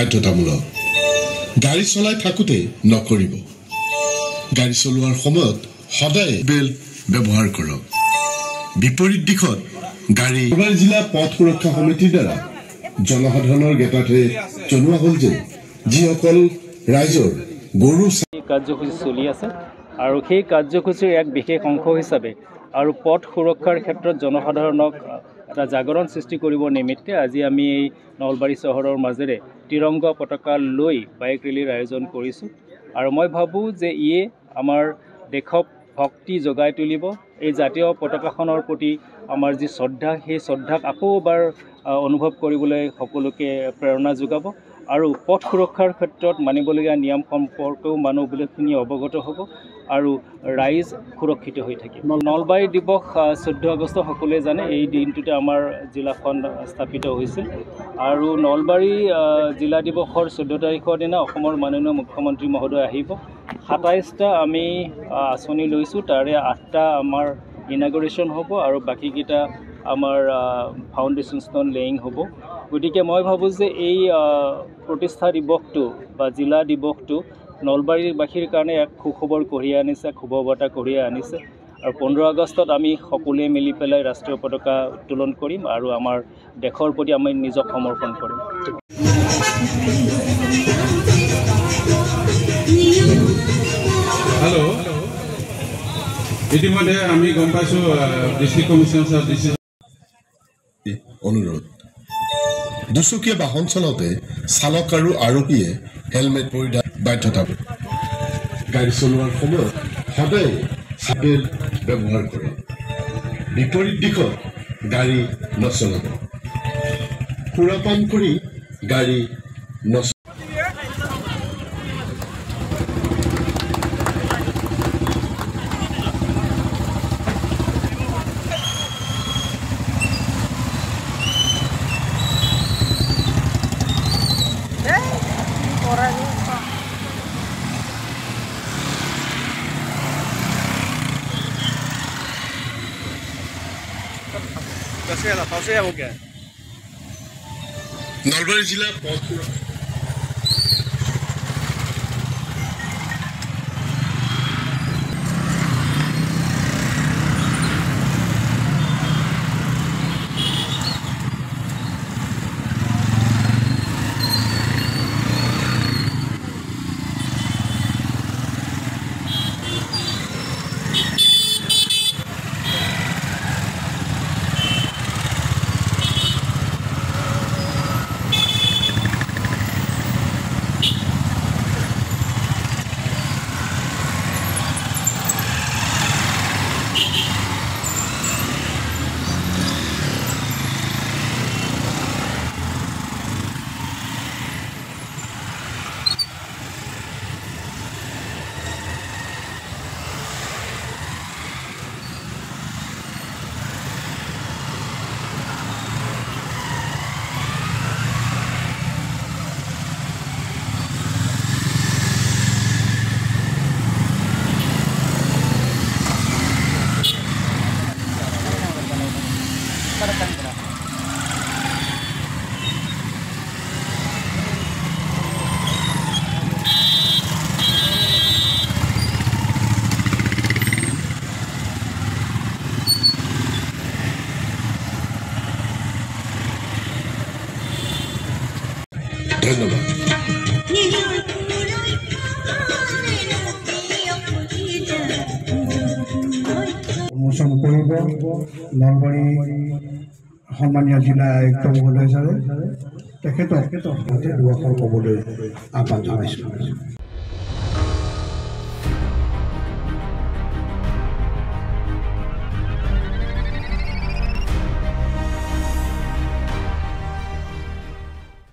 বাধ্যতামূলক গাড়ী চলাই থাকোঁতে নকৰিব গাড়ী চলোৱাৰ সময়ত সদায় বেল্ট ব্যৱহাৰ কৰক বিপৰীত দিশত গাড়ী নলবাৰী জিলা পথ সুৰক্ষা সমিতিৰ দ্বাৰা জনসাধাৰণৰ জ্ঞাতাৰ্থে জনোৱা হ'ল যে যিসকল ৰাইজৰ গৰু কাৰ্যসূচী চলি আছে আৰু সেই কাৰ্যসূচীৰ এক বিশেষ অংশ হিচাপে আৰু পথ সুৰক্ষাৰ ক্ষেত্ৰত জনসাধাৰণক এটা জাগৰণ সৃষ্টি কৰিবৰ নিমিত্তে আজি আমি এই নলবাৰী চহৰৰ মাজেৰে তিৰংগা পতাকা লৈ বাইক ৰেলীৰ আয়োজন কৰিছোঁ আৰু মই ভাবোঁ যে ইয়ে আমাৰ দেশক ভক্তি জগাই তুলিব এই জাতীয় পতাকাখনৰ প্ৰতি আমাৰ যি শ্ৰদ্ধা সেই শ্ৰদ্ধাক আকৌ এবাৰ অনুভৱ কৰিবলৈ সকলোকে প্ৰেৰণা যোগাব আৰু পথ সুৰক্ষাৰ ক্ষেত্ৰত মানিবলগীয়া নিয়ম সম্পৰ্কেও মানুহবিলাকখিনি অৱগত হ'ব আৰু ৰাইজ সুৰক্ষিত হৈ থাকিব নলবাৰী দিৱস 14 আগষ্ট সকলোৱে জানে এই দিনটোতে আমাৰ জিলাখন স্থাপিত হৈছিল আৰু নলবাৰী জিলা দিৱসৰ 14 তাৰিখৰ দিনা অসমৰ মাননীয় মুখ্যমন্ত্ৰী মহোদয় আহিব 27টা আমি আঁচনি লৈছোঁ তাৰে 8টা আমাৰ ইনাগুৰেশ্যন হ'ব আৰু বাকীকেইটা আমাৰ ফাউণ্ডেশ্যন ষ্টন লেয়িং হ'ব গতিকে মই ভাবোঁ যে এই প্ৰতিষ্ঠা দিৱসটো বা জিলা দিৱসটো নলবাৰীবাসীৰ কাৰণে এক সুখবৰ কঢ়িয়াই আনিছে শুভবাৰ্তা কঢ়িয়াই আনিছে আৰু 15 আগষ্টত আমি সকলোৱে মিলি পেলাই ৰাষ্ট্ৰীয় পতাকা উত্তোলন কৰিম আৰু আমাৰ দেশৰ প্ৰতি আমি নিজক সমৰ্পণ কৰিম হেল্ল' ইতিমধ্যে আমি গম পাইছোঁ ডিষ্ট্ৰিক্ট কমিশ্যনাৰ অনুৰোধ দুচকীয়া বাহন চলাওঁতে চালক আৰু আৰোহীয়ে হেলমেট পৰিধান বাধ্যতামূলক গাড়ী চলোৱাৰ সময়ত সদায় বেল্ট ব্যৱহাৰ কৰক বিপৰীত দিশত গাড়ী নচলাব সুৰাপান কৰি গাড়ী নচলাব নলবাৰী জিলা পথ ধন্যবাদ উন্মোচন কৰিব নলবাৰী সন্মানীয় জিলা আয়ুক্ত মহোদয় ছাৰে তেখেতক দুআষাৰ ক'বলৈ আহ্বান জনাইছোঁ।